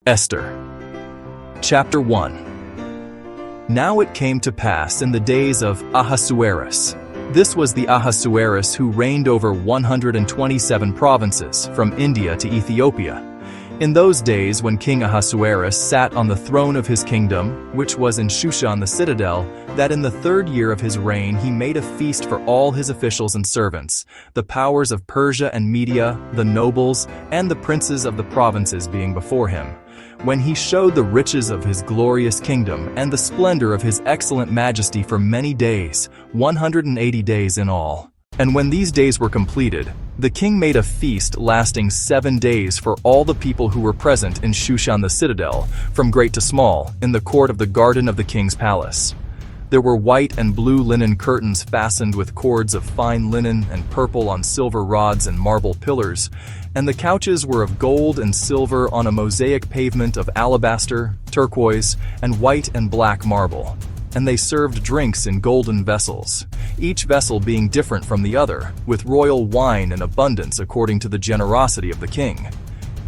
Esther. Chapter 1. Now it came to pass in the days of Ahasuerus. This was the Ahasuerus who reigned over 127 provinces, from India to Ethiopia. In those days when King Ahasuerus sat on the throne of his kingdom, which was in Shushan the citadel, that in the 3rd year of his reign he made a feast for all his officials and servants, the powers of Persia and Media, the nobles, and the princes of the provinces being before him, when he showed the riches of his glorious kingdom and the splendor of his excellent majesty for many days, 180 days in all. And when these days were completed, the king made a feast lasting 7 days for all the people who were present in Shushan the citadel, from great to small, in the court of the garden of the king's palace. There were white and blue linen curtains fastened with cords of fine linen and purple on silver rods and marble pillars, and the couches were of gold and silver on a mosaic pavement of alabaster, turquoise, and white and black marble. And they served drinks in golden vessels, each vessel being different from the other, with royal wine in abundance according to the generosity of the king.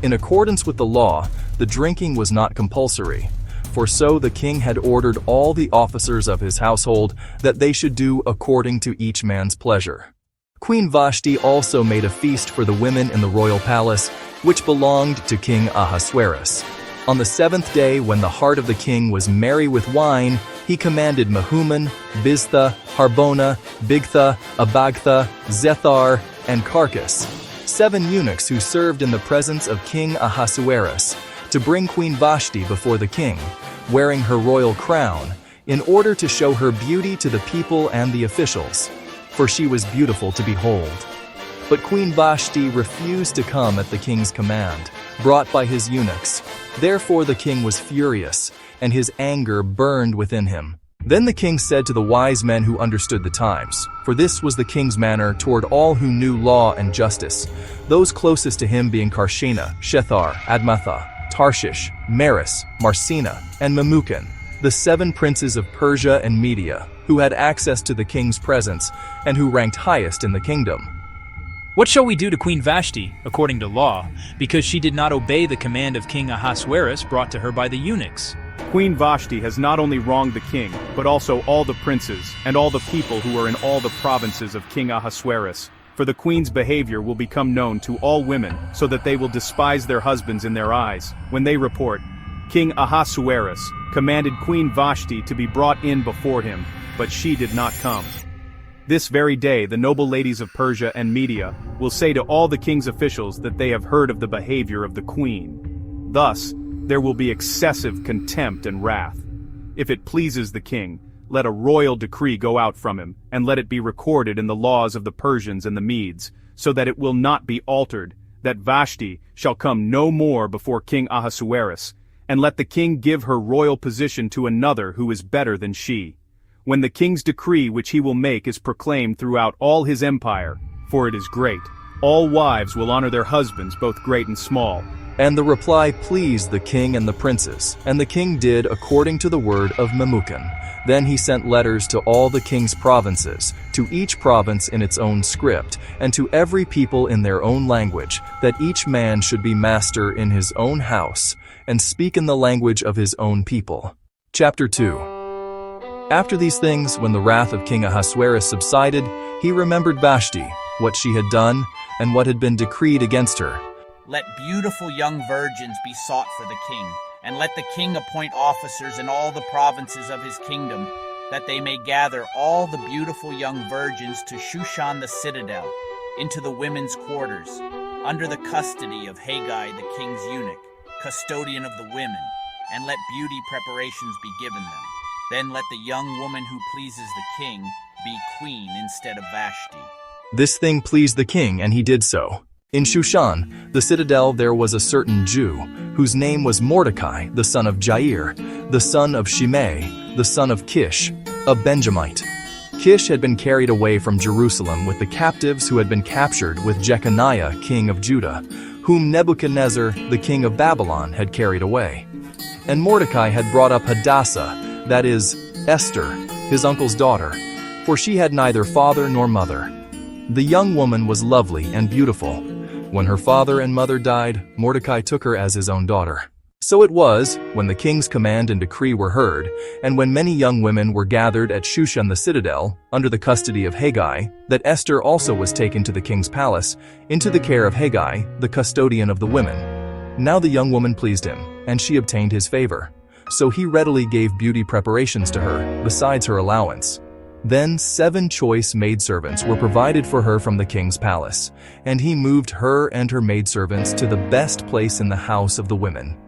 In accordance with the law, the drinking was not compulsory, for so the king had ordered all the officers of his household that they should do according to each man's pleasure. Queen Vashti also made a feast for the women in the royal palace, which belonged to King Ahasuerus. On the 7th day, when the heart of the king was merry with wine, he commanded Mehuman, Biztha, Harbona, Bigtha, Abagtha, Zethar, and Carcass, 7 eunuchs who served in the presence of King Ahasuerus, to bring Queen Vashti before the king, wearing her royal crown, in order to show her beauty to the people and the officials, for she was beautiful to behold. But Queen Vashti refused to come at the king's command, brought by his eunuchs. Therefore the king was furious, and his anger burned within him. Then the king said to the wise men who understood the times, for this was the king's manner toward all who knew law and justice, those closest to him being Karshena, Shethar, Admatha, Tarshish, Maris, Marsena, and Memucan, the 7 princes of Persia and Media, who had access to the king's presence, and who ranked highest in the kingdom. What shall we do to Queen Vashti, according to law, because she did not obey the command of King Ahasuerus brought to her by the eunuchs? Queen Vashti has not only wronged the king, but also all the princes, and all the people who are in all the provinces of King Ahasuerus. For the queen's behavior will become known to all women, so that they will despise their husbands in their eyes, when they report, King Ahasuerus commanded Queen Vashti to be brought in before him, but she did not come. This very day the noble ladies of Persia and Media will say to all the king's officials that they have heard of the behavior of the queen. Thus, there will be excessive contempt and wrath. If it pleases the king, let a royal decree go out from him, and let it be recorded in the laws of the Persians and the Medes, so that it will not be altered, that Vashti shall come no more before King Ahasuerus, and let the king give her royal position to another who is better than she. When the king's decree which he will make is proclaimed throughout all his empire, for it is great, all wives will honor their husbands both great and small. And the reply pleased the king and the princes, and the king did according to the word of Memucan. Then he sent letters to all the king's provinces, to each province in its own script, and to every people in their own language, that each man should be master in his own house, and speak in the language of his own people. Chapter 2. After these things, when the wrath of King Ahasuerus subsided, he remembered Vashti, what she had done, and what had been decreed against her. Let beautiful young virgins be sought for the king, and let the king appoint officers in all the provinces of his kingdom, that they may gather all the beautiful young virgins to Shushan the citadel, into the women's quarters, under the custody of Haggai the king's eunuch, custodian of the women, and let beauty preparations be given them. Then let the young woman who pleases the king be queen instead of Vashti. This thing pleased the king, and he did so. In Shushan, the citadel, there was a certain Jew, whose name was Mordecai, the son of Jair, the son of Shimei, the son of Kish, a Benjamite. Kish had been carried away from Jerusalem with the captives who had been captured with Jeconiah, king of Judah, whom Nebuchadnezzar, the king of Babylon, had carried away. And Mordecai had brought up Hadassah, that is, Esther, his uncle's daughter, for she had neither father nor mother. The young woman was lovely and beautiful. When her father and mother died, Mordecai took her as his own daughter. So it was, when the king's command and decree were heard, and when many young women were gathered at Shushan the citadel, under the custody of Haggai, that Esther also was taken to the king's palace, into the care of Haggai, the custodian of the women. Now the young woman pleased him, and she obtained his favor. So he readily gave beauty preparations to her, besides her allowance. Then 7 choice maidservants were provided for her from the king's palace, and he moved her and her maidservants to the best place in the house of the women.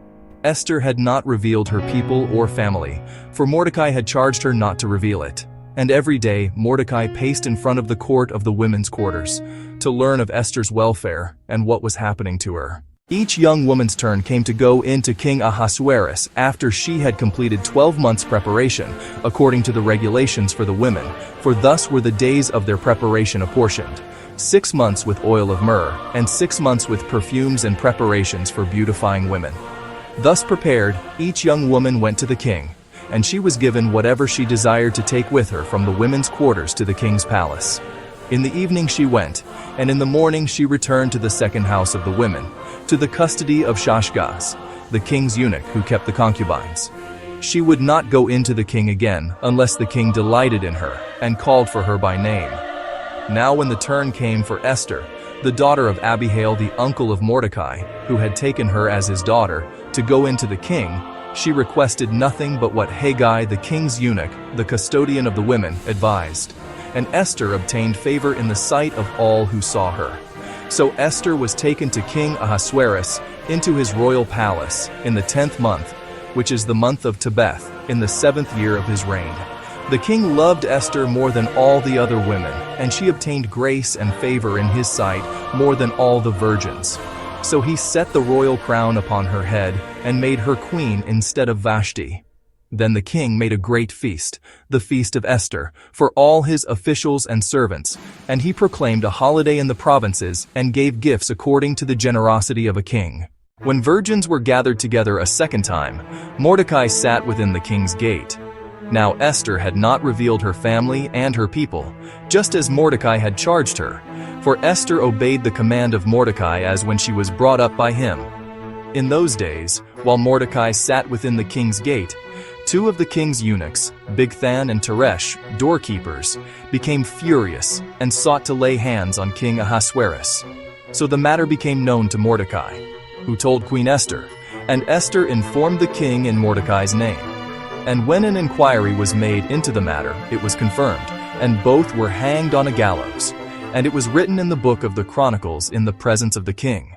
Esther had not revealed her people or family, for Mordecai had charged her not to reveal it. And every day Mordecai paced in front of the court of the women's quarters, to learn of Esther's welfare and what was happening to her. Each young woman's turn came to go in to King Ahasuerus after she had completed 12 months' preparation, according to the regulations for the women, for thus were the days of their preparation apportioned: 6 months with oil of myrrh, and 6 months with perfumes and preparations for beautifying women. Thus prepared, each young woman went to the king, and she was given whatever she desired to take with her from the women's quarters to the king's palace. In the evening she went, and in the morning she returned to the second house of the women, to the custody of Shashgaz, the king's eunuch who kept the concubines. She would not go into the king again unless the king delighted in her and called for her by name. Now when the turn came for Esther, the daughter of Abihail the uncle of Mordecai, who had taken her as his daughter, to go into the king, she requested nothing but what Haggai the king's eunuch, the custodian of the women, advised. And Esther obtained favor in the sight of all who saw her. So Esther was taken to King Ahasuerus into his royal palace in the 10th month, which is the month of Tebeth, in the 7th year of his reign. The king loved Esther more than all the other women, and she obtained grace and favor in his sight more than all the virgins. So he set the royal crown upon her head and made her queen instead of Vashti. Then the king made a great feast, the feast of Esther, for all his officials and servants, and he proclaimed a holiday in the provinces and gave gifts according to the generosity of a king. When virgins were gathered together a second time, Mordecai sat within the king's gate. Now Esther had not revealed her family and her people, just as Mordecai had charged her, for Esther obeyed the command of Mordecai as when she was brought up by him. In those days, while Mordecai sat within the king's gate, 2 of the king's eunuchs, Bigthan and Teresh, doorkeepers, became furious and sought to lay hands on King Ahasuerus. So the matter became known to Mordecai, who told Queen Esther, and Esther informed the king in Mordecai's name. And when an inquiry was made into the matter, it was confirmed, and both were hanged on a gallows. And it was written in the book of the Chronicles in the presence of the king.